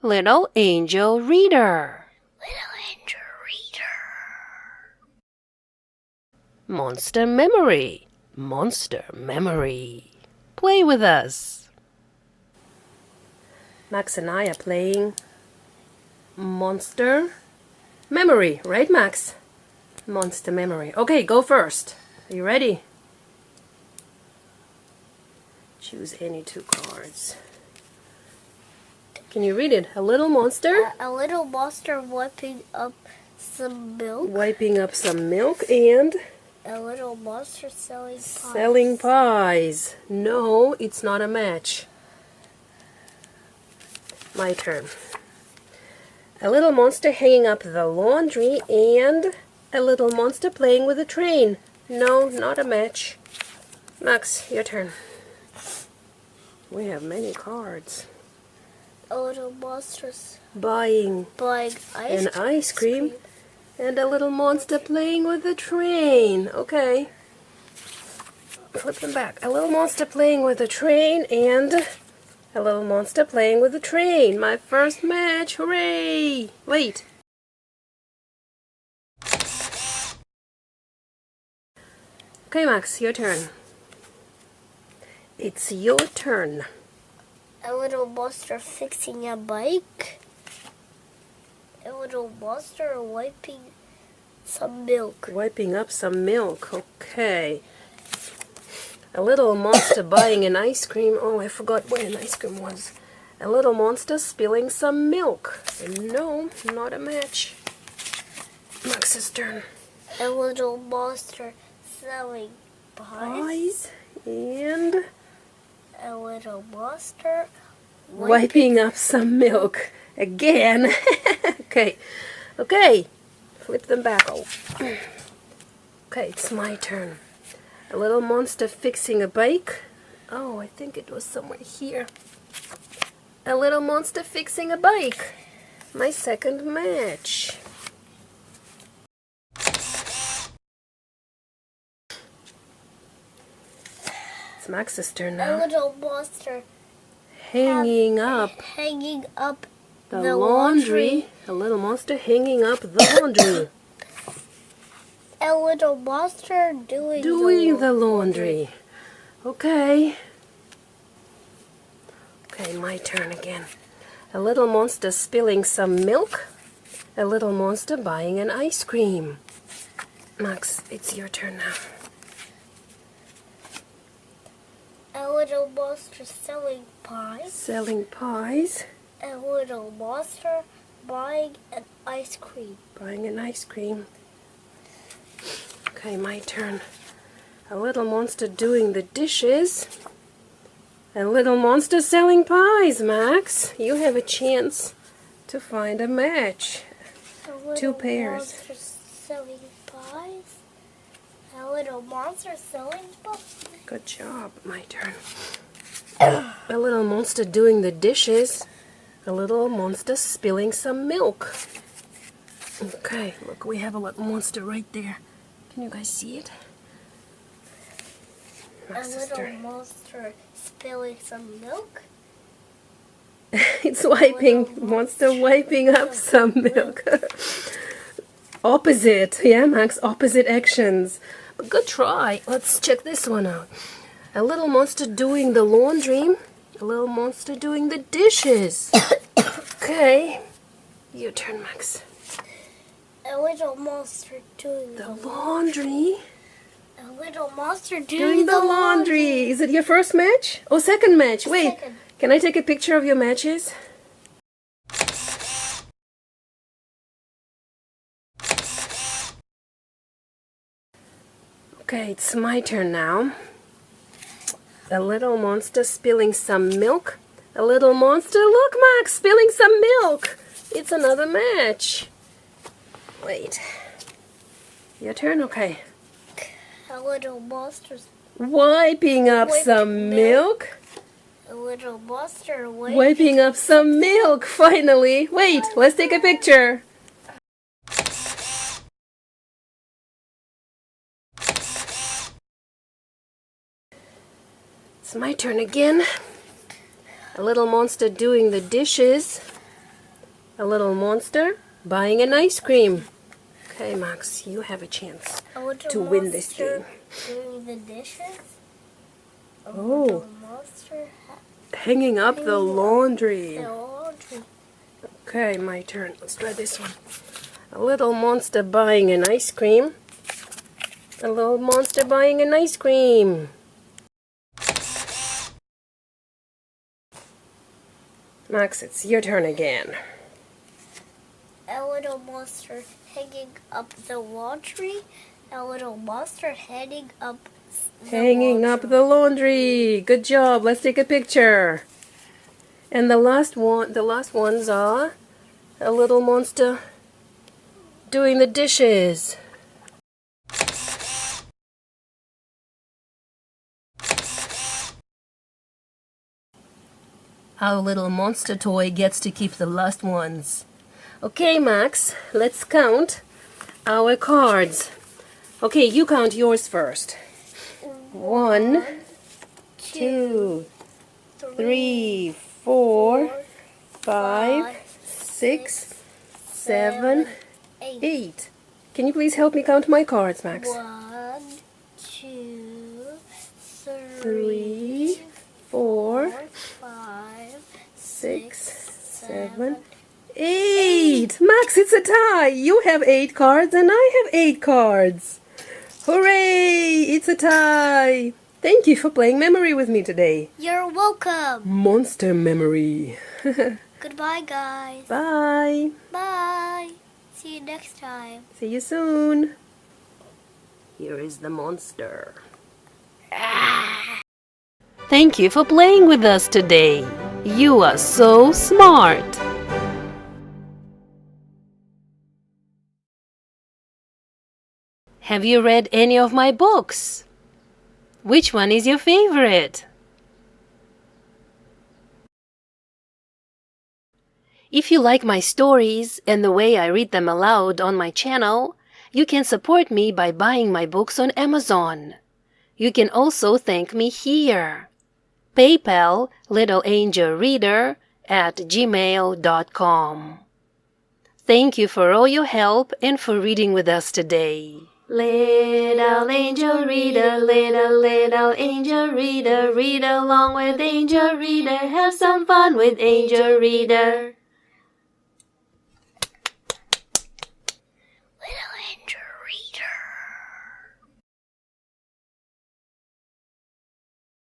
Little angel reader. Little angel reader. Monster memory. Monster memory. Play with us. Max and I are playing Monster Memory, right, Max? Monster Memory. Okay, go first. Are you ready? Choose any two cards. Can you read it? A little monster? A little monster wiping up some milk. Wiping up some milk and A little monster selling pies. selling pies. No, it's not a match. My turn. A little monster hanging up the laundry and a little monster playing with a train. No, not a match. Max, your turn. We have many cards. A little monster's Buying buying ice cream and a little monster playing with a train. Okay. Flip them back. A little monster playing with a train and a little monster playing with a train. My first match. Hooray! Wait. Okay, Max, your turn. It's your turn. A little monster fixing a bike. A little monster wiping some milk. Wiping up some milk. Okay. A little monster buying an ice cream. Oh, I forgot where an ice cream was. A little monster spilling some milk. No, not a match. Max's turn. A little monster selling pies. And A little monster wiping up some milk. Again. Okay. Flip them back. Oh. Okay, it's my turn. A little monster fixing a bike. Oh, I think it was somewhere here. A little monster fixing a bike. My second match. It's Max's turn A now. little monster Hanging up the laundry. A little monster hanging up the laundry. A little monster doing The laundry. Okay, my turn again. A little monster spilling some milk. A little monster buying an ice cream. Max, it's your turn now. A little monster selling pies. Selling pies. A little monster buying an ice cream. Buying an ice cream. Okay, my turn. A little monster doing the dishes. A little monster selling pies, Max. You have a chance to find a match. Two pairs. Monster selling pies. A little monster selling pies. Good job. My turn. A little monster doing the dishes. A little monster spilling some milk. Okay, look, we have a little monster right there. Can you guys see it? A little monster spilling some milk. It's wiping, monster wiping up some milk. Opposite, yeah, Max, opposite actions. But good try. Let's check this one out. A little monster doing the laundry. A little monster doing the dishes. Okay, your turn, Max. A little monster doing The laundry. A little monster Doing the laundry. Is it your first match? Oh, second match. Wait, Second. can I take a picture of your matches? Okay, it's my turn now. A little monster spilling some milk. A little monster, look, Max, spilling some milk. It's another match. Wait. Your turn? Okay. A little monster Wiping up Wiping some milk. A little monster Wiping up some milk, finally. Wait, let's take a picture. It's my turn again. A little monster doing the dishes. A little monster buying an ice cream. Okay, Max, you have a chance A little to win this monster game. doing the dishes. A Oh. little monster Hanging up the laundry. the laundry. Okay, my turn. Let's try this one. A little monster buying an ice cream. A little monster buying an ice cream. Max, it's your turn again. A little monster hanging up the laundry. A little monster hanging up Hanging up the laundry. Good job. Let's take a picture. And the last ones are a little monster doing the dishes. Our little monster toy gets to keep the last ones. Okay, Max, let's count our cards. Okay, you count yours first. 1, 2, 3, 4, 5, 6, 7, 8. Can you please help me count my cards, Max? 1, 2, 3, 4, 5, 6, 7, 8. Max, it's a tie. You have 8 cards and I have 8 cards. Hooray! It's a tie. Thank you for playing memory with me today. You're welcome. Monster memory. Goodbye, guys. Bye. Bye. See you next time. See you soon. Here is the monster. Thank you for playing with us today. You are so smart. Have you read any of my books? Which one is your favorite? If you like my stories and the way I read them aloud on my channel, you can support me by buying my books on Amazon. You can also thank me here. PayPal littleangelreader@gmail.com. Thank you for all your help and for reading with us today. Little angel reader, little angel reader, read along with angel reader, have some fun with angel reader.